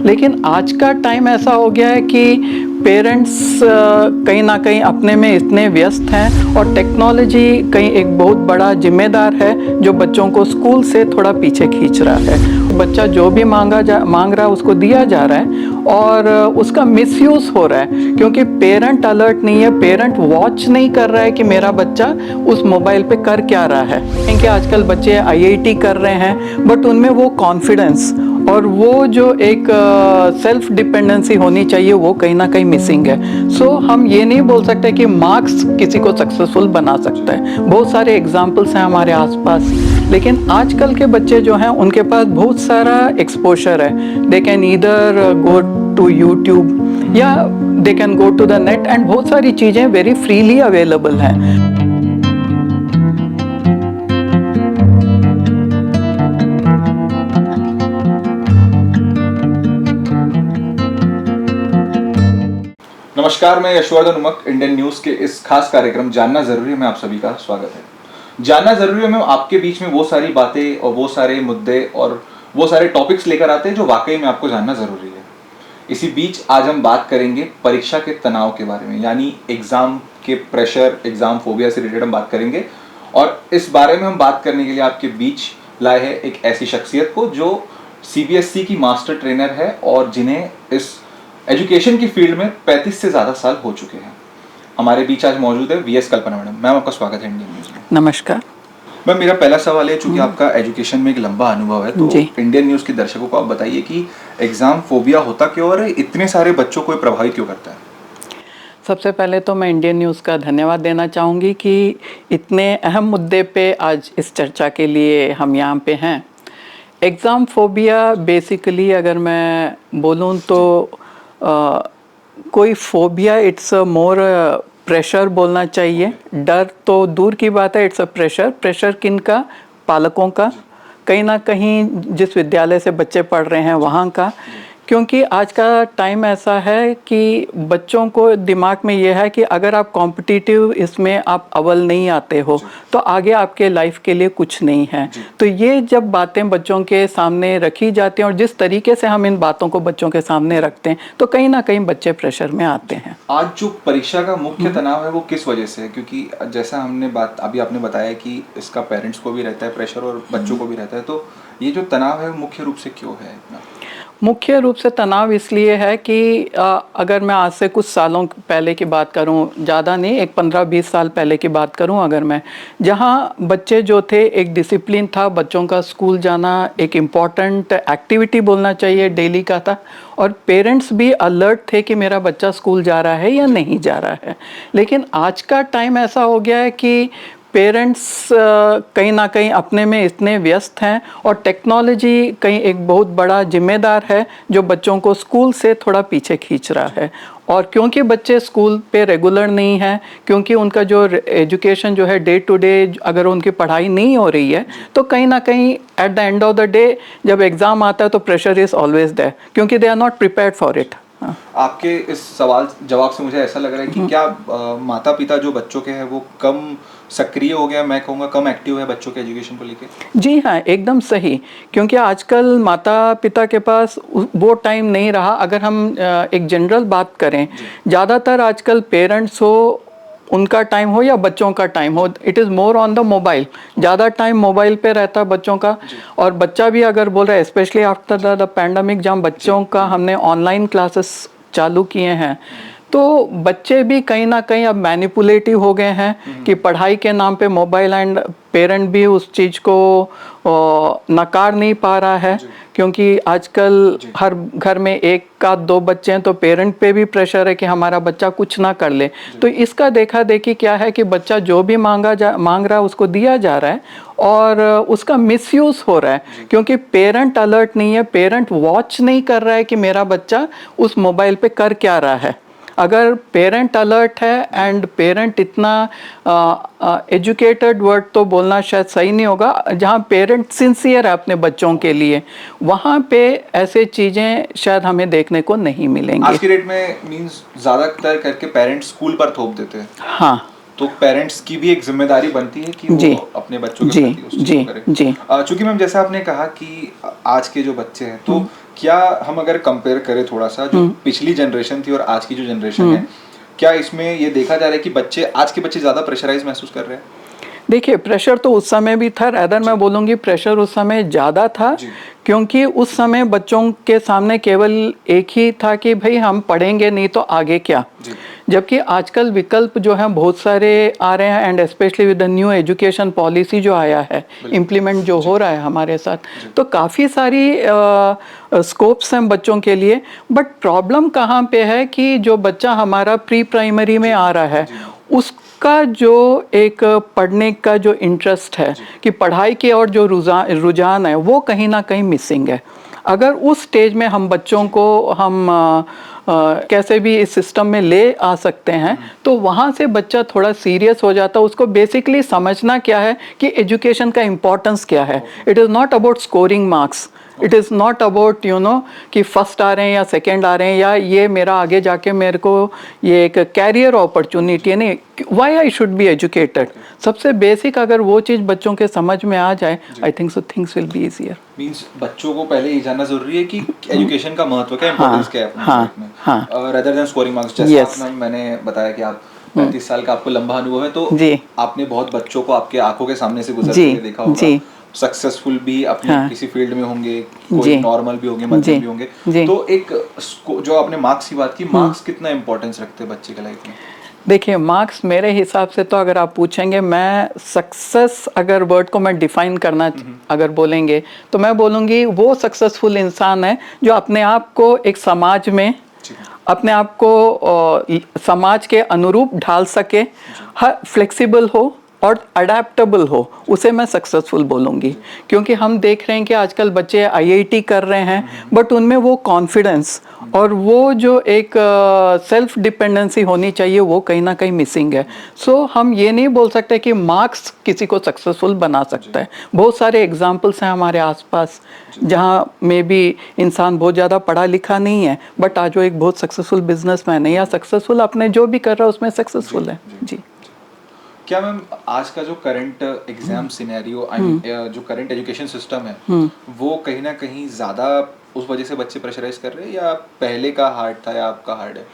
लेकिन आज का टाइम ऐसा हो गया है कि पेरेंट्स कहीं ना कहीं अपने में इतने व्यस्त हैं और टेक्नोलॉजी कहीं एक बहुत बड़ा जिम्मेदार है जो बच्चों को स्कूल से थोड़ा पीछे खींच रहा है। बच्चा जो भी मांग रहा है उसको दिया जा रहा है और उसका मिसयूज हो रहा है क्योंकि पेरेंट अलर्ट नहीं है, पेरेंट वॉच नहीं कर रहा है कि मेरा बच्चा उस मोबाइल पे कर क्या रहा है। क्योंकि आजकल बच्चे आईआईटी कर रहे हैं बट उनमें वो कॉन्फिडेंस और वो जो एक सेल्फ डिपेंडेंसी होनी चाहिए वो कहीं ना कहीं मिसिंग है। सो हम ये नहीं बोल सकते कि मार्क्स किसी को सक्सेसफुल बना सकता है। बहुत सारे एग्जाम्पल्स हैं हमारे आसपास, लेकिन आजकल के बच्चे जो हैं उनके पास बहुत सारा एक्सपोजर है। They can either go to YouTube या they can go to the net and बहुत सारी चीज़ें वेरी फ्रीली अवेलेबल हैं। नमस्कार, मैं यशवर्धन उमक। इंडियन न्यूज़ के इस खास कार्यक्रम जानना जरूरी है में आप सभी का स्वागत है। जानना जरूरी है में आपके बीच में वो सारी बातें और वो सारे मुद्दे और वो सारे टॉपिक्स लेकर आते हैं जो वाकई में आपको जानना जरूरी है। इसी बीच आज हम बात करेंगे परीक्षा के तनाव के बारे में, यानी एग्जाम के प्रेशर, एग्जाम फोबिया से रिलेटेड हम बात करेंगे। और इस बारे में हम बात करने के लिए आपके बीच लाए हैं एक ऐसी शख्सियत को जो सीबीएसई की मास्टर ट्रेनर है और जिन्हें इस एजुकेशन की फील्ड में 35 से ज़्यादा साल हो चुके हैं। हमारे बीच आज मौजूद है वीएस कल्पना मैडम। मैम, आपका स्वागत है इंडियन न्यूज़ में। नमस्कार मैम, मेरा पहला सवाल है, चूंकि आपका एजुकेशन में एक लंबा अनुभव है तो इंडियन न्यूज़ के दर्शकों को आप बताइए कि एग्जाम फोबिया होता क्यों और इतने सारे बच्चों को प्रभावित क्यों करता है। सबसे पहले तो मैं इंडियन न्यूज़ का धन्यवाद देना चाहूँगी कि इतने अहम मुद्दे पे आज इस चर्चा के लिए हम यहाँ पे हैं। एग्ज़ाम फोबिया बेसिकली अगर मैं बोलूँ तो कोई phobia, it's a more pressure बोलना चाहिए। डर तो दूर की बात है, इट्स अ प्रेशर। प्रेशर किन का? पालकों का, कहीं ना कहीं जिस विद्यालय से बच्चे पढ़ रहे हैं वहाँ का। क्योंकि आज का टाइम ऐसा है कि बच्चों को दिमाग में ये है कि अगर आप कॉम्पिटिटिव इसमें आप अव्वल नहीं आते हो तो आगे आपके लाइफ के लिए कुछ नहीं है। तो ये जब बातें बच्चों के सामने रखी जाती हैं और जिस तरीके से हम इन बातों को बच्चों के सामने रखते हैं तो कहीं ना कहीं बच्चे प्रेशर में आते हैं। आज जो परीक्षा का मुख्य तनाव है वो किस वजह से है? क्योंकि जैसा हमने बात अभी आपने बताया कि इसका पेरेंट्स को भी रहता है प्रेशर और बच्चों को भी रहता है, तो ये जो तनाव है मुख्य रूप से क्यों है इतना? मुख्य रूप से तनाव इसलिए है कि अगर मैं आज से कुछ सालों पहले की बात करूं, ज़्यादा नहीं, एक 15-20 साल पहले की बात करूं अगर मैं, जहां बच्चे जो थे एक डिसिप्लिन था, बच्चों का स्कूल जाना एक इम्पॉर्टेंट एक्टिविटी बोलना चाहिए डेली का था और पेरेंट्स भी अलर्ट थे कि मेरा बच्चा स्कूल जा रहा है या नहीं जा रहा है। लेकिन आज का टाइम ऐसा हो गया है कि पेरेंट्स कहीं ना कहीं अपने में इतने व्यस्त हैं और टेक्नोलॉजी कहीं एक बहुत बड़ा जिम्मेदार है जो बच्चों को स्कूल से थोड़ा पीछे खींच रहा है। और क्योंकि बच्चे स्कूल पे रेगुलर नहीं हैं, क्योंकि उनका जो एजुकेशन जो है डे टू डे अगर उनकी पढ़ाई नहीं हो रही है तो कहीं ना कहीं at the end of the day जब एग्ज़ाम आता है तो प्रेशर इज़ ऑलवेज देयर क्योंकि they are not prepared for it. आपके इस सवाल जवाब से मुझे ऐसा लग रहा है कि क्या माता पिता जो बच्चों के हैं वो कम सक्रिय हो गया, मैं कहूँगा कम एक्टिव है बच्चों के एजुकेशन को लेके? जी हाँ, एकदम सही। क्योंकि आजकल माता पिता के पास वो टाइम नहीं रहा। अगर हम एक जनरल बात करें, ज़्यादातर आजकल पेरेंट्स हो, उनका टाइम हो या बच्चों का टाइम हो, it is more on the mobile. ज़्यादा टाइम मोबाइल पे रहता है बच्चों का। और बच्चा भी अगर बोल रहा है, स्पेशली आफ्टर द पैंडमिक जहाँ बच्चों का हमने ऑनलाइन क्लासेस चालू किए हैं, तो बच्चे भी कहीं ना कहीं अब मैनिपुलेटिव हो गए हैं कि पढ़ाई के नाम पे मोबाइल, एंड पेरेंट भी उस चीज़ को नकार नहीं पा रहा है क्योंकि आजकल हर घर में एक का दो बच्चे हैं तो पेरेंट पे भी प्रेशर है कि हमारा बच्चा कुछ ना कर ले। तो इसका देखा देखी क्या है कि बच्चा जो भी मांग रहा है उसको दिया जा रहा है और उसका मिसयूज हो रहा है क्योंकि पेरेंट अलर्ट नहीं है, पेरेंट वॉच नहीं कर रहा है कि मेरा बच्चा उस मोबाइल पे कर क्या रहा है। अगर पेरेंट अलर्ट है एंड पेरेंट इतना एजुकेटेड, वर्ड तो बोलना शायद सही नहीं होगा, जहाँ पेरेंट सिंसियर है अपने बच्चों के लिए, वहाँ पे ऐसे चीज़ें शायद हमें देखने को नहीं मिलेंगी। आज की डेट में मींस ज़्यादातर करके पेरेंट्स स्कूल पर थोप देते हैं। हाँ, तो पेरेंट्स की भी एक जिम्मेदारी बनती है कि वो अपने बच्चों के प्रति उस चीज़ को करें। चूंकि मैम जैसा आपने कहा कि आज के जो बच्चे हैं तो क्या हम अगर कंपेयर करें थोड़ा सा जो पिछली जनरेशन थी और आज की जो जनरेशन है, क्या इसमें ये देखा जा रहा है कि बच्चे आज के बच्चे ज्यादा प्रेशराइज महसूस कर रहे हैं? देखिए, प्रेशर तो उस समय भी था, रैदर मैं बोलूँगी प्रेशर उस समय ज़्यादा था, क्योंकि उस समय बच्चों के सामने केवल एक ही था कि भाई हम पढ़ेंगे नहीं तो आगे क्या। जबकि आजकल विकल्प जो हैं बहुत सारे आ रहे हैं, and specially with the new education policy जो आया है, इम्प्लीमेंट जो हो रहा है हमारे साथ, तो काफ़ी सारी स्कोप्स हैं बच्चों के लिए। बट प्रॉब्लम कहाँ पे है कि जो बच्चा हमारा प्री प्राइमरी में आ रहा है, उसका जो एक पढ़ने का जो इंटरेस्ट है कि पढ़ाई की और जो रुझान है, वो कहीं ना कहीं मिसिंग है। अगर उस स्टेज में हम बच्चों को हम कैसे भी इस सिस्टम में ले आ सकते हैं, तो वहाँ से बच्चा थोड़ा सीरियस हो जाता है। उसको बेसिकली समझना क्या है कि एजुकेशन का इम्पोर्टेंस क्या है। It is not about scoring marks, it is not about कि फर्स्ट आ रहे हैं या सेकंड आ रहे हैं, या ये मेरा आगे जाके मेरे को ये एक कैरियर अपॉर्चुनिटी है। नहीं, why I should be educated, सबसे बेसिक अगर वो चीज़ बच्चों के समझ में आ जाए, I think so things will be easier. Means बच्चों को पहले ये जानना जरूरी है कि एजुकेशन का महत्व क्या है, इंपॉर्टेंस क्या है अपनी लाइफ में, rather than स्कोरिंग मार्क्स। जैसा मैंने बताया कि आप 35 साल का आपको लंबा अनुभव है, तो आपने बहुत बच्चों को आपके आंखों के सामने से गुजरते हुए देखा होगा, सक्सेसफुल भी अपने किसी फील्ड में होंगे, कोई नॉर्मल भी होंगे, मध्यम भी होंगे। तो एक जो आपने मार्क्स की बात की, मार्क्स कितना इंपॉर्टेंस रखते हैं बच्चे के लाइफ में? देखिए, मार्क्स मेरे हिसाब से तो अगर आप पूछेंगे, मैं सक्सेस अगर वर्ड को मैं डिफाइन करना अगर बोलेंगे, तो मैं बोलूँगी वो सक्सेसफुल इंसान है जो अपने आप को एक समाज में अपने आप को समाज के अनुरूप ढाल सके, हर फ्लेक्सिबल हो और अडेप्टेबल हो, उसे मैं सक्सेसफुल बोलूँगी। क्योंकि हम देख रहे हैं कि आजकल बच्चे आईआईटी कर रहे हैं, बट उनमें वो कॉन्फिडेंस और वो जो एक सेल्फ डिपेंडेंसी होनी चाहिए, वो कहीं ना कहीं मिसिंग है। सो हम ये नहीं बोल सकते कि मार्क्स किसी को सक्सेसफुल बना सकता है। बहुत सारे एग्जाम्पल्स हैं हमारे आसपास जहाँ में भी इंसान बहुत ज़्यादा पढ़ा लिखा नहीं है, बट आज वो एक बहुत सक्सेसफुल बिजनेसमैन है, या सक्सेसफुल अपने जो भी कर रहा है उसमें सक्सेसफुल है। जी। क्या मैम, आज का जो करंट एग्जाम सिनेरियो, जो करंट एजुकेशन सिस्टम है, वो कहीं ना कहीं ज़्यादा उस वजह से बच्चे प्रेशराइज कर रहे हैं, या पहले का हार्ड था या आपका हार्ड है?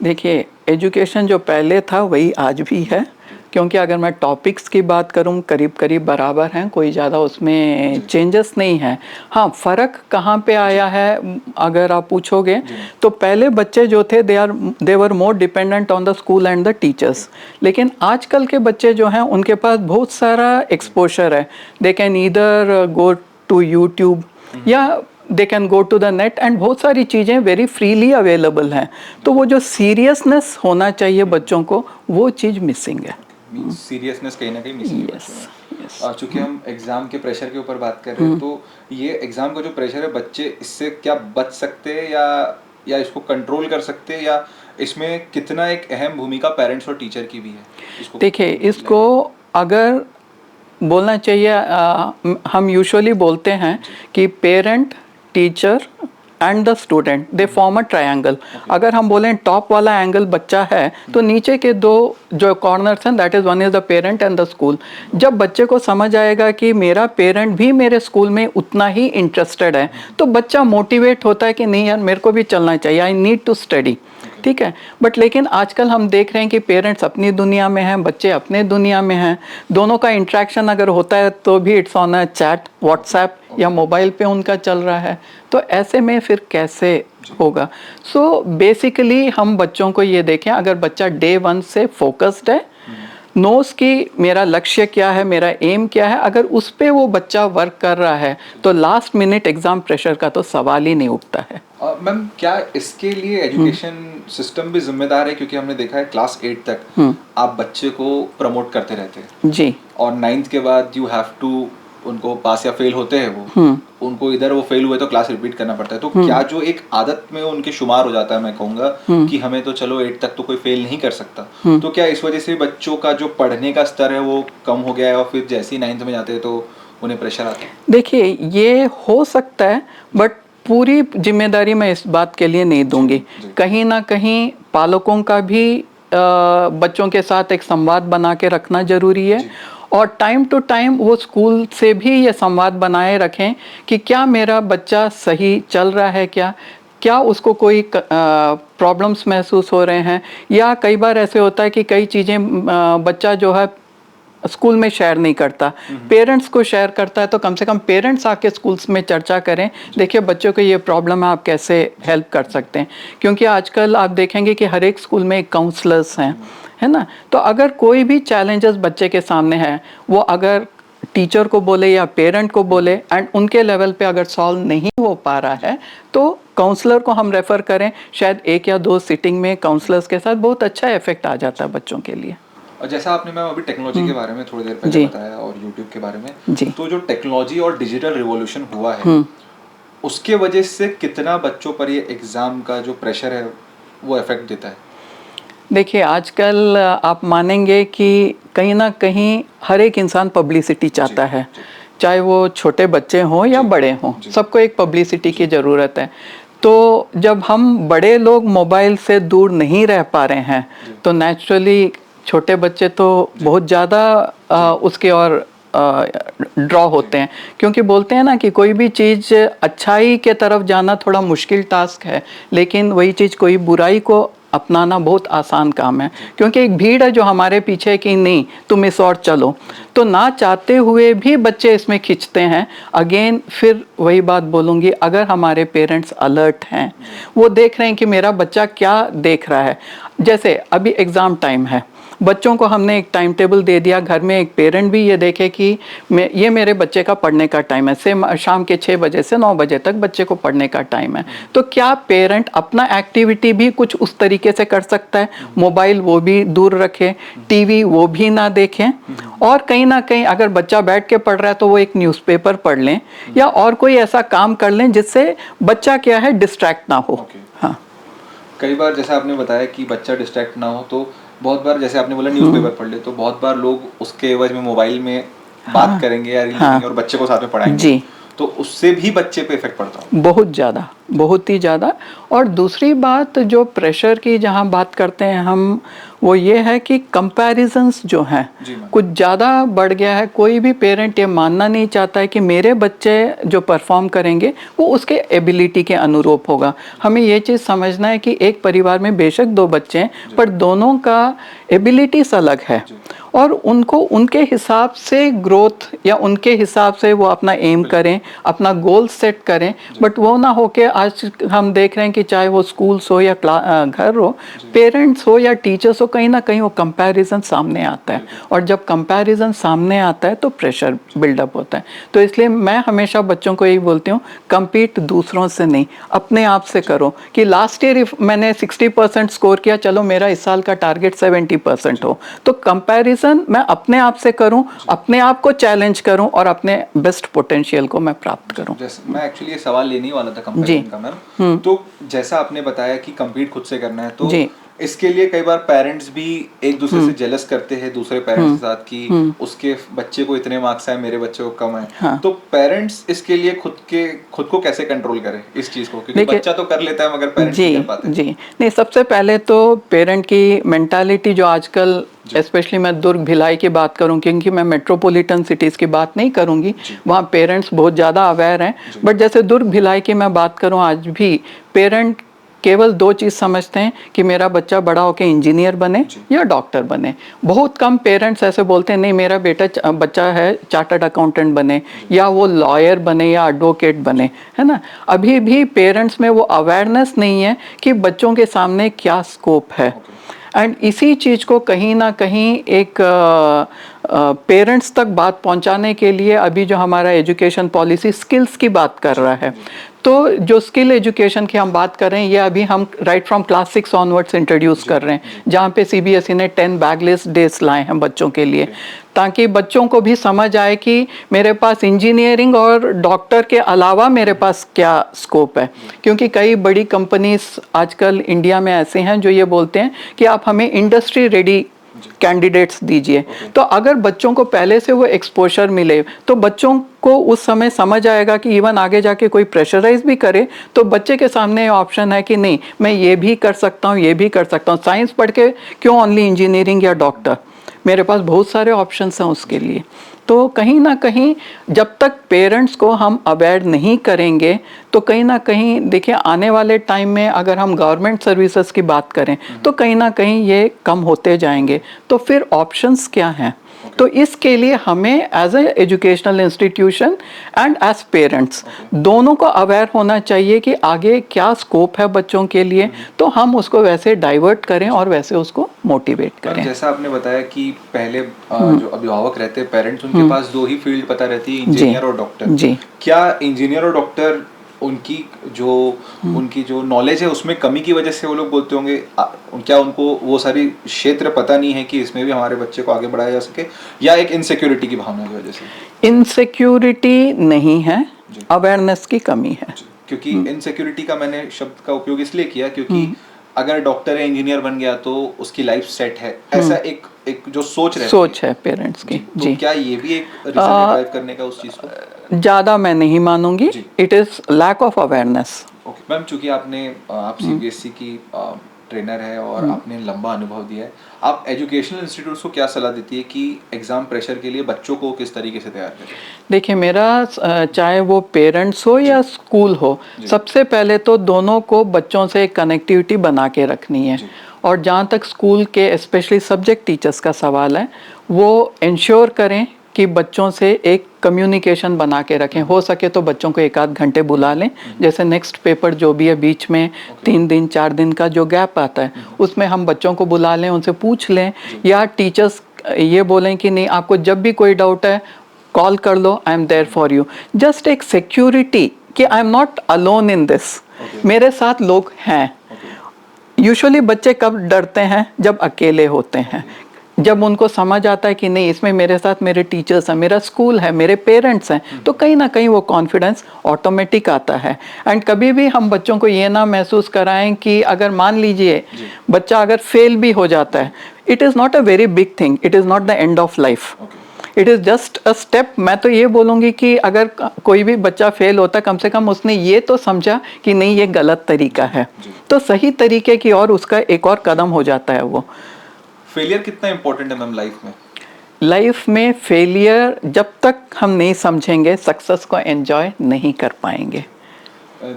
देखिए, एजुकेशन जो पहले था वही आज भी है, क्योंकि अगर मैं टॉपिक्स की बात करूं, करीब करीब बराबर हैं, कोई ज़्यादा उसमें चेंजेस नहीं है। हाँ, फ़र्क कहाँ पे आया है अगर आप पूछोगे, तो पहले बच्चे जो थे they were more dependent on the school and the teachers. लेकिन आजकल के बच्चे जो हैं उनके पास बहुत सारा एक्सपोजर है। They can either go to YouTube या they can go to the net, and बहुत सारी चीज़ें वेरी फ्रीली अवेलेबल हैं। तो वो जो सीरियसनेस होना चाहिए बच्चों को, वो चीज़ मिसिंग है। सीरियसनेस कहीं ना कहीं मिसिंग है। चूंकि हम एग्जाम के प्रेशर के ऊपर बात कर रहे हैं, तो ये एग्जाम का जो प्रेशर है, बच्चे इससे क्या बच सकते हैं या इसको कंट्रोल कर सकते हैं, या इसमें कितना एक अहम भूमिका पेरेंट्स और टीचर की भी है? देखिए, इसको अगर बोलना चाहिए, हम यूजुअली बोलते हैं कि parent, teacher and the student, they form a triangle. अगर हम बोलें टॉप वाला एंगल बच्चा है, तो नीचे के दो जो कॉर्नर्स हैं, that is one is the parent and the school. जब बच्चे को समझ आएगा कि मेरा पेरेंट भी मेरे स्कूल में उतना ही इंटरेस्टेड है, तो बच्चा मोटिवेट होता है कि नहीं यार, मेरे को भी चलना चाहिए, आई नीड टू स्टडी। ठीक है, बट लेकिन आजकल हम देख रहे हैं कि पेरेंट्स अपनी दुनिया में हैं, बच्चे अपने दुनिया में हैं। दोनों का इंट्रैक्शन अगर होता है तो भी it's on a chat, WhatsApp या मोबाइल पे उनका चल रहा है। तो ऐसे में फिर कैसे होगा? सो बेसिकली हम बच्चों को ये देखें, अगर बच्चा डे 1 से फोकस्ड है, नोस की मेरा लक्ष्य क्या है, मेरा एम क्या है, अगर उस पे वो बच्चा वर्क कर रहा है, तो लास्ट मिनट एग्जाम प्रेशर का तो सवाल ही नहीं उठता है। मैम, क्या इसके लिए एजुकेशन सिस्टम भी जिम्मेदार है? क्योंकि हमने देखा है क्लास 8 तक आप बच्चे को प्रमोट करते रहते हैं जी, और 9th के बाद यू हैव टू, उनको पास या फेल होते हैं वो, उनको इधर वो फेल हुए तो क्लास रिपीट करना पड़ता है। तो क्या जो एक आदत में उनके शुमार हो जाता है, मैं कहूँगा कि हमें तो चलो 8 तक तो कोई फेल नहीं कर सकता, तो क्या इस वजह से बच्चों का जो पढ़ने का स्तर है वो कम हो गया है, और फिर जैसे ही 9th में जाते हैं तो उन्हें प्रेशर आता है? देखिए, ये हो सकता है, बट पूरी जिम्मेदारी मैं इस बात के लिए नहीं दूंगी। कहीं ना कहीं पालकों का भी बच्चों के साथ एक संवाद बना के रखना जरूरी है, और टाइम टू टाइम वो स्कूल से भी ये संवाद बनाए रखें कि क्या मेरा बच्चा सही चल रहा है, क्या उसको कोई प्रॉब्लम्स महसूस हो रहे हैं, या कई बार ऐसे होता है कि कई चीज़ें बच्चा जो है स्कूल में शेयर नहीं करता, पेरेंट्स को शेयर करता है, तो कम से कम पेरेंट्स आके स्कूल्स में चर्चा करें, देखिए बच्चों को ये प्रॉब्लम है, आप कैसे हेल्प कर सकते हैं। क्योंकि आजकल आप देखेंगे कि हर एक स्कूल में एक काउंसलर्स हैं, है ना। तो अगर कोई भी चैलेंजेस बच्चे के सामने है, वो अगर टीचर को बोले या पेरेंट को बोले एंड उनके लेवल पे अगर सॉल्व नहीं हो पा रहा है तो काउंसलर को हम रेफ़र करें। शायद 1 या 2 सिटिंग में काउंसलर्स के साथ बहुत अच्छा इफेक्ट आ जाता है बच्चों के लिए। और जैसा आपने मैम अभी टेक्नोलॉजी के बारे में थोड़ी देर पहले बताया और यूट्यूब के बारे में, तो जो टेक्नोलॉजी और डिजिटल रिवॉल्यूशन हुआ है उसके वजह से कितना बच्चों पर ये एग्ज़ाम का जो प्रेशर है वो इफेक्ट देता है? देखिए आजकल आप मानेंगे कि कहीं ना कहीं हर एक इंसान पब्लिसिटी चाहता है, चाहे वो छोटे बच्चे हों या बड़े हों, सबको एक पब्लिसिटी की ज़रूरत है। तो जब हम बड़े लोग मोबाइल से दूर नहीं रह पा रहे हैं तो नेचुरली छोटे बच्चे तो बहुत ज़्यादा उसके और ड्रॉ होते हैं, क्योंकि बोलते हैं ना कि कोई भी चीज़ अच्छाई के तरफ जाना थोड़ा मुश्किल टास्क है, लेकिन वही चीज़ कोई बुराई को अपनाना बहुत आसान काम है। क्योंकि एक भीड़ है जो हमारे पीछे कि नहीं तुम इस और चलो, तो ना चाहते हुए भी बच्चे इसमें खींचते हैं। अगेन फिर वही बात बोलूँगी, अगर हमारे पेरेंट्स अलर्ट हैं, वो देख रहे हैं कि मेरा बच्चा क्या देख रहा है। जैसे अभी एग्ज़ाम टाइम है, बच्चों को हमने एक टाइम टेबल दे दिया, घर में एक पेरेंट भी ये देखे कि ये मेरे बच्चे का पढ़ने का टाइम है, से शाम के 6 बजे से 9 बजे तक बच्चे को पढ़ने का टाइम है। तो क्या पेरेंट अपना एक्टिविटी भी कुछ उस तरीके से कर सकता है, मोबाइल वो भी दूर रखे, टीवी वो भी ना देखें, और कहीं ना कहीं अगर बच्चा बैठ के पढ़ रहा है तो वो एक न्यूज़पेपर पढ़ लें या और कोई ऐसा काम कर लें जिससे बच्चा क्या है डिस्ट्रैक्ट ना हो। हाँ, कई बार जैसा आपने बताया कि बच्चा डिस्ट्रैक्ट ना हो, तो बहुत बार जैसे आपने बोला न्यूज़पेपर पढ़ ले, तो बहुत बार लोग उसके एवज में मोबाइल में बात करेंगे या रील करेंगे और बच्चे को साथ में पढ़ाएंगे जी, तो उससे भी बच्चे पे इफेक्ट पड़ता है बहुत ज़्यादा, बहुत ही ज़्यादा। और दूसरी बात जो प्रेशर की जहाँ बात करते हैं हम, वो ये है कि कंपैरिजंस जो हैं कुछ ज़्यादा बढ़ गया है। कोई भी पेरेंट ये मानना नहीं चाहता है कि मेरे बच्चे जो परफॉर्म करेंगे वो उसके एबिलिटी के अनुरूप होगा। हमें ये चीज़ समझना है कि एक परिवार में बेशक 2 बच्चे हैं पर दोनों का एबिलिटीज अलग है और उनको उनके हिसाब से ग्रोथ या उनके हिसाब से वो अपना एम करें, अपना गोल सेट करें। बट वो ना हो के आज हम देख रहे हैं कि चाहे वो स्कूल्स हो या घर हो, पेरेंट्स हो या टीचर्स हो, कहीं ना कहीं वो कंपैरिजन सामने आता है, और जब कंपैरिजन सामने आता है तो प्रेशर बिल्डअप होता है। तो इसलिए मैं हमेशा बच्चों को यही बोलती हूँ, कम्पीट दूसरों से नहीं, अपने आप से करो। कि लास्ट ईयर मैंने 60% स्कोर किया, चलो मेरा इस साल का टारगेट 70% हो, तो कंपैरिजन मैं अपने आप से करूं, अपने आप को चैलेंज करूं और अपने बेस्ट पोटेंशियल को मैं प्राप्त करूं। मैं एक्चुअली ये सवाल लेने ही वाला था कंपैरिजन का मैम। तो जैसा आपने बताया कि कंपीट खुद से करना है, तो इसके लिए कई बार पेरेंट्स भी एक दूसरे से जेलस करते हैं दूसरे पेरेंट्स के साथ कि उसके बच्चे को इतने मार्क्स आए, मेरे बच्चे को कम है। हाँ। तो पेरेंट्स इसके लिए खुद को कैसे कंट्रोल करें इस चीज को, क्योंकि बच्चा तो कर लेता है मगर पेरेंट्स नहीं कर पाते। जी नहीं, सबसे पहले तो पेरेंट की मेंटालिटी जो आजकल, स्पेशली मैं दुर्ग भिलाई की बात करूं, क्योंकि मैं मेट्रोपॉलिटन सिटीज़ की बात नहीं करूंगी, वहाँ पेरेंट्स बहुत ज़्यादा अवेयर हैं। बट जैसे दुर्ग भिलाई की मैं बात करूं, आज भी पेरेंट केवल 2 चीज़ समझते हैं कि मेरा बच्चा बड़ा होकर इंजीनियर बने या डॉक्टर बने। बहुत कम पेरेंट्स ऐसे बोलते हैं नहीं मेरा बच्चा है चार्टर्ड अकाउंटेंट बने या वो लॉयर बने या एडवोकेट बने, है ना। अभी भी पेरेंट्स में वो अवेयरनेस नहीं है कि बच्चों के सामने क्या स्कोप है। एंड इसी चीज़ को कहीं ना कहीं एक पेरेंट्स तक बात पहुंचाने के लिए अभी जो हमारा एजुकेशन पॉलिसी स्किल्स की बात कर रहा है, तो जो स्किल एजुकेशन की हम बात कर रहे हैं, ये अभी हम right from class 6 onwards introduce कर रहे हैं, जहाँ पे CBSE ने 10 बैगलेस डेज लाए हैं बच्चों के लिए, ताकि बच्चों को भी समझ आए कि मेरे पास इंजीनियरिंग और डॉक्टर के अलावा मेरे पास क्या स्कोप है। क्योंकि कई बड़ी कंपनीज आजकल इंडिया में ऐसे हैं जो ये बोलते हैं कि आप हमें इंडस्ट्री रेडी कैंडिडेट्स दीजिए। तो अगर बच्चों को पहले से वो एक्सपोजर मिले तो बच्चों को उस समय समझ आएगा कि इवन आगे जाके कोई प्रेशराइज भी करे तो बच्चे के सामने ऑप्शन है कि नहीं मैं ये भी कर सकता हूँ, ये भी कर सकता हूँ। साइंस पढ़ के क्यों ओनली इंजीनियरिंग या डॉक्टर, मेरे पास बहुत सारे ऑप्शंस हैं उसके लिए। तो कहीं ना कहीं जब तक पेरेंट्स को हम अवेयर नहीं करेंगे तो कहीं ना कहीं देखिए आने वाले टाइम में अगर हम गवर्नमेंट सर्विसेज की बात करें तो कहीं ना कहीं ये कम होते जाएंगे। तो फिर ऑप्शंस क्या हैं? तो इसके लिए हमें as a educational institution and as parents दोनों को अवेयर होना चाहिए कि आगे क्या स्कोप है बच्चों के लिए, तो हम उसको वैसे डाइवर्ट करें और वैसे उसको मोटिवेट करें। जैसा आपने बताया कि पहले जो अभिभावक रहते हैं पेरेंट्स, उनके पास दो ही फील्ड पता रहती है, इंजीनियर और डॉक्टर। जी। क्या इंजीनियर और डॉक्टर उनकी जो नॉलेज है उसमें कमी की वजह से वो लोग बोलते होंगे, क्या उनको वो सारी क्षेत्र पता नहीं है कि इसमें भी हमारे बच्चे को आगे बढ़ाया जा सके, या एक इनसिक्योरिटी की भावना की वजह से? इनसिक्योरिटी नहीं है, अवेयरनेस की कमी है। क्योंकि इनसिक्योरिटी का मैंने शब्द का उपयोग इसलिए किया क्योंकि अगर डॉक्टर या इंजीनियर बन गया तो उसकी लाइफ सेट है, ऐसा एक जो सोच है पेरेंट्स की। तो क्या ये भी एक रीजन है ड्राइव करने का उस चीज को? ज़्यादा मैं नहीं मानूंगी, it is lack of awareness. Okay ma'am, चूंकि आप सीबीएसई की ट्रेनर है और आपने लंबा अनुभव दिया है, आप एजुकेशनल इंस्टीट्यूट्स को क्या सलाह देती है कि एग्जाम प्रेशर के लिए बच्चों को किस तरीके से तैयार करें? देखिए मेरा चाहे वो पेरेंट्स हो या स्कूल हो, सबसे पहले तो दोनों को बच्चों से एक कनेक्टिविटी बना के रखनी है। और जहाँ तक स्कूल के स्पेशली सब्जेक्ट टीचर्स का सवाल है, वो इंश्योर करें कि बच्चों से एक कम्युनिकेशन बना के रखें। हो सके तो बच्चों को 1-8 घंटे बुला लें, जैसे नेक्स्ट पेपर जो भी है बीच में 3 दिन 4 दिन का जो गैप आता है उसमें हम बच्चों को बुला लें, उनसे पूछ लें, या टीचर्स ये बोलें कि नहीं आपको जब भी कोई डाउट है कॉल कर लो, I am there for you. Just एक सिक्योरिटी कि I am not alone in this, मेरे साथ लोग हैं। यूजुअली बच्चे कब डरते हैं? जब अकेले होते हैं, जब उनको समझ आता है कि नहीं इसमें मेरे साथ मेरे टीचर्स हैं, मेरा स्कूल है, मेरे पेरेंट्स हैं, तो कहीं ना कहीं वो कॉन्फिडेंस ऑटोमेटिक आता है। एंड कभी भी हम बच्चों को ये ना महसूस कराएं कि अगर मान लीजिए बच्चा अगर फेल भी हो जाता है, it is not a very big thing, it is not the end of life, it is just a step. मैं तो ये बोलूँगी कि अगर कोई भी बच्चा फेल होता कम से कम उसने ये तो समझा कि नहीं ये गलत तरीका है, तो सही तरीके की और उसका एक और कदम हो जाता है वो। फेलियर कितना इम्पोर्टेंट है मैम लाइफ में? लाइफ में फेलियर जब तक हम नहीं समझेंगे सक्सेस को एंजॉय नहीं कर पाएंगे।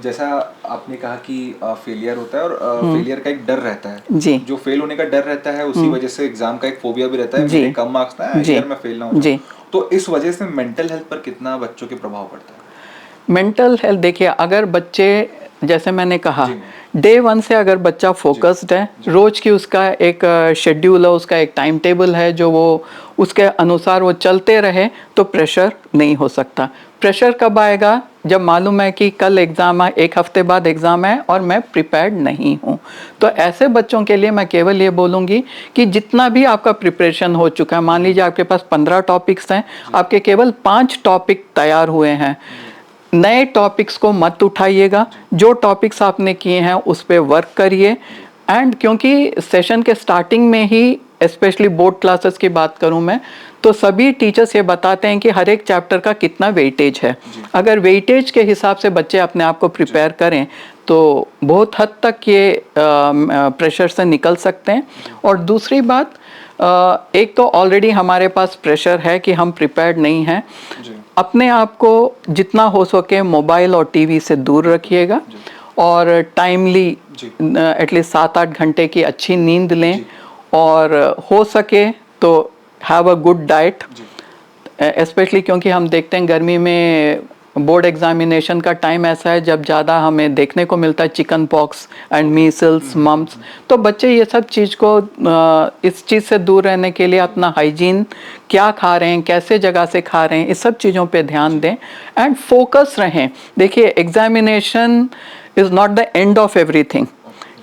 जैसा आपने कहा कि फेलियर होता है और फेलियर का एक डर रहता है जी। जो फेल होने का डर रहता है उसी वजह से एग्जाम का एक फोबिया भी रहता है, मेरे कम मार्क्स ना आए यार मैं फेल ना हो जाऊं। तो इस वजह से मेंटल हेल्थ पर कितना बच्चों के प्रभाव पड़ता है? मेंटल हेल्थ देखिए, अगर बच्चे जैसे मैंने कहा डे 1 से अगर बच्चा फोकस्ड है, रोज की उसका एक शेड्यूल है, उसका एक टाइम टेबल है जो वो उसके अनुसार वो चलते रहे, तो प्रेशर नहीं हो सकता। प्रेशर कब आएगा? जब मालूम है कि कल एग्ज़ाम है, 1 हफ्ते बाद एग्ज़ाम है और मैं प्रिपेयर्ड नहीं हूँ। तो ऐसे बच्चों के लिए मैं केवल ये बोलूँगी कि जितना भी आपका प्रिपरेशन हो चुका है, मान लीजिए आपके पास 15 टॉपिक्स हैं, आपके केवल 5 टॉपिक तैयार हुए हैं, नए टॉपिक्स को मत उठाइएगा, जो टॉपिक्स आपने किए हैं उस पर वर्क करिए। एंड क्योंकि सेशन के स्टार्टिंग में ही स्पेशली बोर्ड क्लासेस की बात करूं मैं, तो सभी टीचर्स ये बताते हैं कि हर एक चैप्टर का कितना वेटेज है। अगर वेटेज के हिसाब से बच्चे अपने आप को प्रिपेयर करें तो बहुत हद तक ये प्रेशर से निकल सकते हैं। और दूसरी बात, एक तो ऑलरेडी हमारे पास प्रेशर है कि हम प्रिपेयर्ड नहीं हैं, अपने आप को जितना हो सके मोबाइल और टीवी से दूर रखिएगा और टाइमली एटलीस्ट 7-8 घंटे की अच्छी नींद लें, और हो सके तो have a good diet, specially क्योंकि हम देखते हैं गर्मी में बोर्ड एग्जामिनेशन का टाइम ऐसा है जब ज़्यादा हमें देखने को मिलता है chicken pox and measles, mumps. तो बच्चे ये सब चीज़ को इस चीज़ से दूर रहने के लिए अपना हाइजीन, क्या खा रहे हैं, कैसे जगह से खा रहे हैं, इस सब चीज़ों पे ध्यान दें एंड फोकस रहें। देखिए examination is not the end of everything,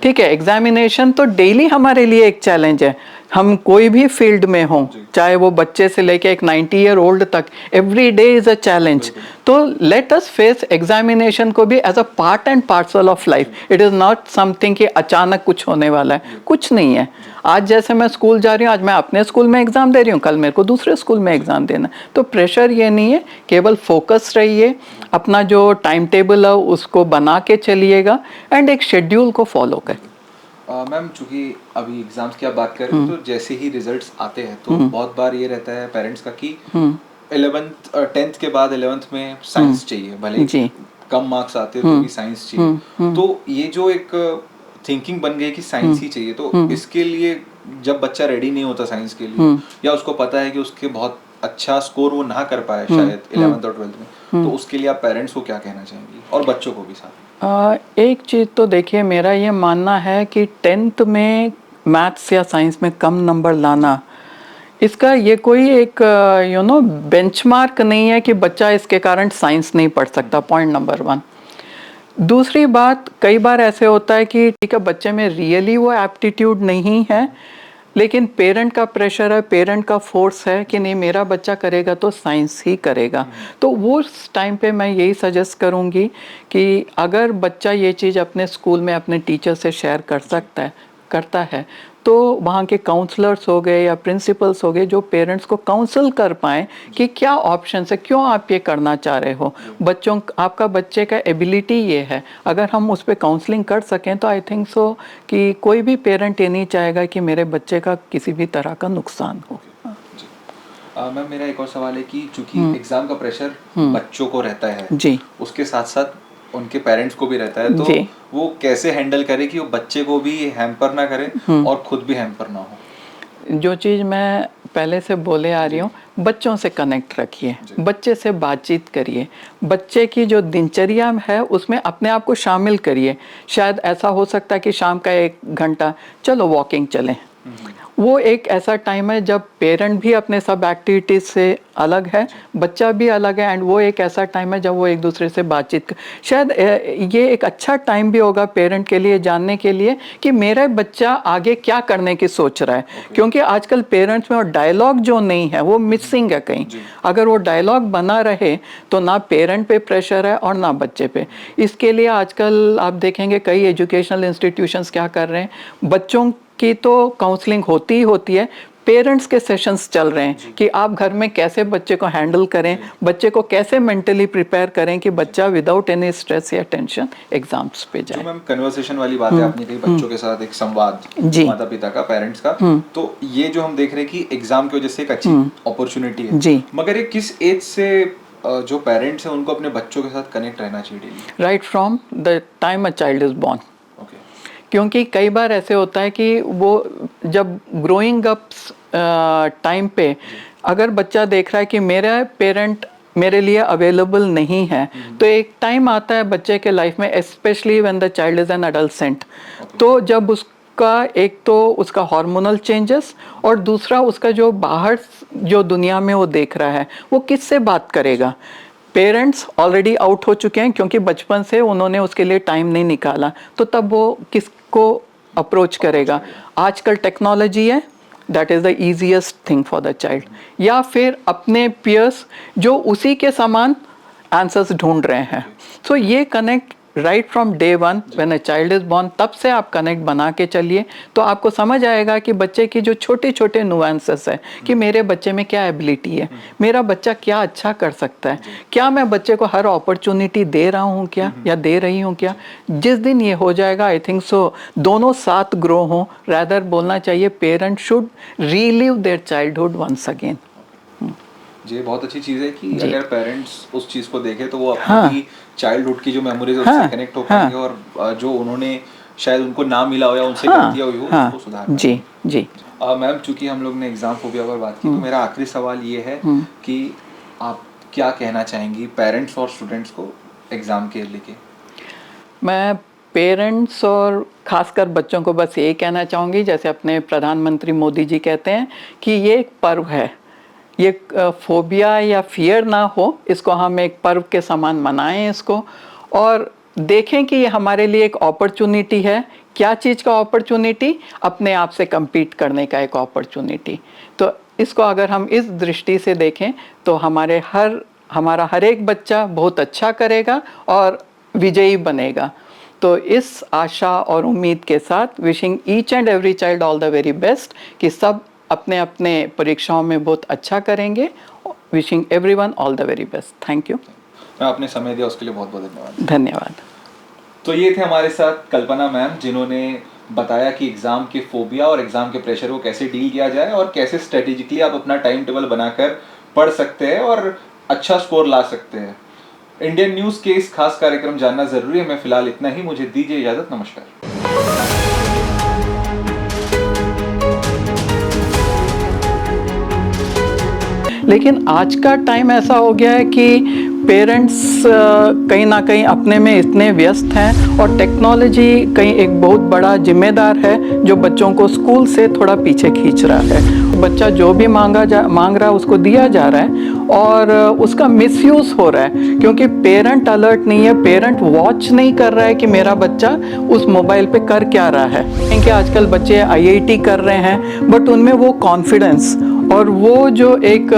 ठीक है? एग्जामिनेशन तो डेली हमारे लिए एक चैलेंज है, हम कोई भी फील्ड में हों, चाहे वो बच्चे से लेके एक 90 ईयर ओल्ड तक, every day is a challenge. तो लेट अस फेस एग्जामिनेशन को भी as a part and parcel of life. It is not something कि अचानक कुछ होने वाला है, कुछ नहीं है। आज जैसे मैं स्कूल जा रही हूँ, आज मैं अपने स्कूल में एग्ज़ाम दे रही हूँ, कल मेरे को दूसरे स्कूल में एग्ज़ाम देना। तो प्रेशर ये नहीं है, केवल फोकस रहिए, अपना जो टाइम टेबल है उसको बना के चलिएगा एंड एक शेड्यूल को फॉलो करें। मैम चूंकि अभी एग्जाम्स की आप बात कर रहे हैं तो जैसे ही रिजल्ट्स आते हैं तो बहुत बार ये रहता है पेरेंट्स का कि 11th 10th के बाद 11th में साइंस चाहिए, भले ही जी। कम मार्क्स आते हो तो भी साइंस चाहिए। तो ये जो एक थिंकिंग बन गई कि साइंस ही चाहिए, तो इसके लिए जब बच्चा रेडी नहीं होता साइंस के लिए या उसको पता है कि उसके बहुत अच्छा स्कोर वो ना कर पाए शायद 11th और 12th में, तो उसके लिए आप पेरेंट्स को क्या कहना चाहेंगे और बच्चों को भी साथ? एक चीज़ तो देखिए, मेरा ये मानना है कि 10th में मैथ्स या साइंस में कम नंबर लाना, इसका ये कोई एक बेंचमार्क नहीं है कि बच्चा इसके कारण साइंस नहीं पढ़ सकता। Point number 1। दूसरी बात, कई बार ऐसे होता है कि ठीक है बच्चे में रियली वो एप्टीट्यूड नहीं है, लेकिन पेरेंट का प्रेशर है, पेरेंट का फोर्स है कि नहीं मेरा बच्चा करेगा तो साइंस ही करेगा। तो वो टाइम पे मैं यही सजेस्ट करूँगी कि अगर बच्चा ये चीज़ अपने स्कूल में अपने टीचर से शेयर करता है तो वहाँ के काउंसलर्स हो गए या प्रिंसिपल्स हो गए जो पेरेंट्स को काउंसल कर पाएँ कि क्या ऑप्शन है, क्यों आप ये करना चाह रहे हो, आपका बच्चे का एबिलिटी ये है। अगर हम उस पर काउंसलिंग कर सकें तो आई थिंक सो कि कोई भी पेरेंट ये नहीं चाहेगा कि मेरे बच्चे का किसी भी तरह का नुकसान हो। मैम मेरा एक और सवाल है कि चूंकि एग्जाम का प्रेशर बच्चों को रहता है जी, उसके साथ साथ उनके पेरेंट्स को भी रहता है, तो वो कैसे हैंडल करे कि वो बच्चे को भी हैम्पर ना करे और खुद भी हैम्पर ना हो? जो चीज़ मैं पहले से बोले आ रही हूँ, बच्चों से कनेक्ट रखिए, बच्चे से बातचीत करिए, बच्चे की जो दिनचर्या है उसमें अपने आप को शामिल करिए। शायद ऐसा हो सकता है कि शाम का 1 घंटा चलो वॉकिंग चलें, वो एक ऐसा टाइम है जब पेरेंट भी अपने सब एक्टिविटीज़ से अलग है, बच्चा भी अलग है, एंड वो एक ऐसा टाइम है जब वो एक दूसरे से बातचीत शायद ये एक अच्छा टाइम भी होगा पेरेंट के लिए जानने के लिए कि मेरा बच्चा आगे क्या करने की सोच रहा है। क्योंकि आजकल पेरेंट्स में और डायलॉग जो नहीं है वो मिसिंग है कहीं। अगर वो डायलॉग बना रहे तो ना पेरेंट पे प्रेशर है और ना बच्चे पे। इसके लिए आजकल आप देखेंगे कई एजुकेशनल इंस्टीट्यूशंस क्या कर रहे हैं, बच्चों की तो काउंसलिंग होती ही होती है, पेरेंट्स के सेशंस चल रहे हैं कि आप घर में कैसे बच्चे को हैंडल करें, बच्चे को कैसे मेंटली प्रिपेयर करें कि बच्चा विदाउट एनी स्ट्रेस या टेंशन एग्जाम्स पे जाए। जो मैम कन्वर्सेशन वाली बात है आपने कही, बच्चों के साथ एक संवाद माता पिता का, पेरेंट्स का, तो ये जो हम देख रहे हैं कि एग्जाम की वजह से एक अच्छी अपॉर्चुनिटी है जी, मगर ये किस एज से जो पेरेंट्स हैं उनको अपने बच्चों के साथ कनेक्ट रहना चाहिए? Right from the time a child is born. क्योंकि कई बार ऐसे होता है कि वो जब ग्रोइंग अप टाइम पे अगर बच्चा देख रहा है कि मेरा पेरेंट मेरे लिए अवेलेबल नहीं है, तो एक टाइम आता है बच्चे के लाइफ में, specially when the child is an adolescent, तो जब उसका एक तो उसका हार्मोनल चेंजेस और दूसरा उसका जो बाहर जो दुनिया में वो देख रहा है वो किससे बात करेगा। पेरेंट्स ऑलरेडी आउट हो चुके हैं क्योंकि बचपन से उन्होंने उसके लिए टाइम नहीं निकाला, तो तब वो किसको अप्रोच करेगा। आजकल टेक्नोलॉजी है, that is the easiest thing for the child, या फिर अपने पियर्स जो उसी के समान आंसर्स ढूंढ रहे हैं। सो ये connect right from day 1 when a child is born, तब से आप कनेक्ट बना के चलिए तो आपको समझ आएगा कि बच्चे की जो छोटे छोटे नुआंसेस है कि मेरे बच्चे में क्या एबिलिटी है, मेरा बच्चा क्या अच्छा कर सकता है, क्या मैं बच्चे को हर अपॉर्चुनिटी दे रहा हूँ क्या या दे रही हूँ क्या। जिस दिन ये हो जाएगा आई थिंक सो दोनों साथ ग्रो हों, रैदर बोलना चाहिए parent should relive their childhood once again. ये बहुत अच्छी चीज़ है कि अगर पेरेंट्स उस चीज़ को देखें तो वो अपनी चाइल्डहुड की जो मेमोरीज है उससे कनेक्ट हो पाएंगे और जो उन्होंने शायद उनको ना मिला हो या उनसे गलतियां हुई हो उसको सुधार पाएंगे। जी जी। मैम चूंकि हम लोग ने एग्जाम फोबिया पर बात की तो मेरा आखिरी सवाल ये है कि आप क्या कहना चाहेंगी पेरेंट्स और स्टूडेंट्स को एग्जाम के लेके? मैं पेरेंट्स और खासकर बच्चों को बस यही कहना चाहूँगी, जैसे अपने प्रधानमंत्री मोदी जी कहते हैं कि ये एक पर्व है, ये फोबिया या फियर ना हो, इसको हम एक पर्व के समान मनाएं इसको, और देखें कि ये हमारे लिए एक अपॉर्चुनिटी है। क्या चीज़ का अपॉर्चुनिटी? अपने आप से compete करने का एक अपॉर्चुनिटी। तो इसको अगर हम इस दृष्टि से देखें तो हमारा हर एक बच्चा बहुत अच्छा करेगा और विजयी बनेगा। तो इस आशा और उम्मीद के साथ wishing each and every child all the very best कि सब अपने अपने परीक्षाओं में बहुत अच्छा करेंगे। Wishing everyone all the very best. Thank you. मैं आपने समय दिया उसके लिए बहुत बहुत धन्यवाद। धन्यवाद। तो ये थे हमारे साथ कल्पना मैम जिन्होंने बताया कि एग्ज़ाम के फोबिया और एग्ज़ाम के प्रेशर को कैसे डील किया जाए और कैसे स्ट्रेटेजिकली आप अपना टाइम टेबल बनाकर पढ़ सकते हैं और अच्छा स्कोर ला सकते हैं। इंडियन न्यूज़ के इस खास कार्यक्रम जानना ज़रूरी है में फ़िलहाल इतना ही। मुझे दीजिए इजाज़त। नमस्कार। लेकिन आज का टाइम ऐसा हो गया है कि पेरेंट्स कहीं ना कहीं अपने में इतने व्यस्त हैं और टेक्नोलॉजी कहीं एक बहुत बड़ा जिम्मेदार है जो बच्चों को स्कूल से थोड़ा पीछे खींच रहा है। बच्चा जो भी मांग रहा है उसको दिया जा रहा है और उसका मिसयूज़ हो रहा है क्योंकि पेरेंट अलर्ट नहीं है, पेरेंट वॉच नहीं कर रहा है कि मेरा बच्चा उस मोबाइल पे कर क्या रहा है। क्योंकि आजकल बच्चे आईआईटी कर रहे हैं बट उनमें वो कॉन्फिडेंस और वो जो एक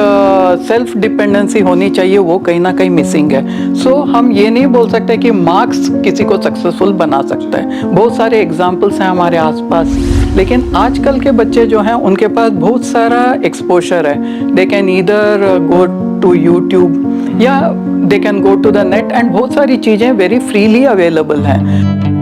सेल्फ डिपेंडेंसी होनी चाहिए वो कहीं ना कहीं मिसिंग है। सो हम ये नहीं बोल सकते कि मार्क्स किसी को सक्सेसफुल बना सकता है। बहुत सारे एग्जाम्पल्स हैं हमारे आसपास, लेकिन आजकल के बच्चे जो हैं उनके पास बहुत सारा एक्सपोजर है। They can either go to YouTube या they can go to the net and बहुत सारी चीज़ें वेरी फ्रीली अवेलेबल हैं।